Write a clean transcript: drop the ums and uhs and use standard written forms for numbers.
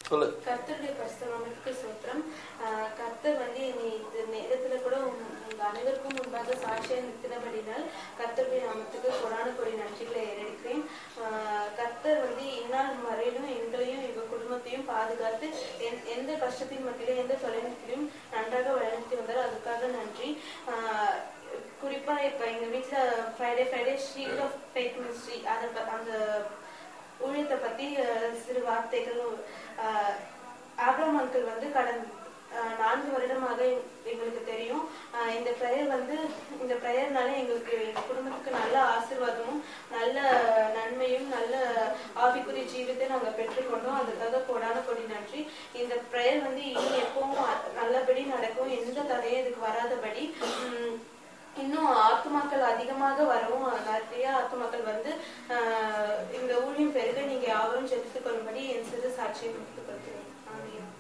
சொல்லு. கர்த்தருடைய பரிசுத்த நாமத்துக்கு ஸ்தோத்திரம். கர்த்தர் வந்து இந்த நேரத்துல கூட உங்க அனைவருக்கும் முன்பாக சாட்சியா நிறுத்தினபடினால் கர்த்தருடைய நாமத்துக்கு கொடான கொடி நன்றிகளை ஏறெடுக்கிறேன். கர்த்தர் வந்து இந்நாள் வரையிலும் எங்களையும் எங்க குடும்பத்தையும் பாதுகாத்து எந்த கஷ்டத்தின் மத்தியிலும் எந்த தொலைநோக்கிலும் நன்றாக வழிநடத்தி வந்தார். அதுக்காக நன்றி. குறிப்பா இப்ப எங்க வீட்டுல Friday Shield of Faith Ministry அந்த ஊழியத்தை பத்தி சிறு வார்த்தைகள். ஆபிரகாம் அங்கிள் வந்து கடந்த 4 வருடமாக எங்களுக்கு தெரியும். இந்த பிரேயர்னால எங்களுக்கு எங்க குடும்பத்துக்கு நல்ல ஆசீர்வாதமும் நல்ல நன்மையும் நல்ல ஆவிக்குரிய ஜீவித்தை நாங்க பெற்றுக்கொண்டோம். அதுக்காக கொடான கொடி நன்றி. இந்த பிரேயர் வந்து இனி எப்பவும் நல்லபடி நடக்கும், எந்த தடையும் இதுக்கு வராதபடி இன்னும் ஆத்துமாக்கள் அதிகமாக வரவும், நிறைய ஆத்துமாக்கள் வந்து இந்த ஊழியம் பெருக நீங்க யாவரும் ஜெபித்துக் கொள்ளும்படி என் சிறு சாட்சியை கொடுத்துக் கொள்கிறேன். ஆமென்.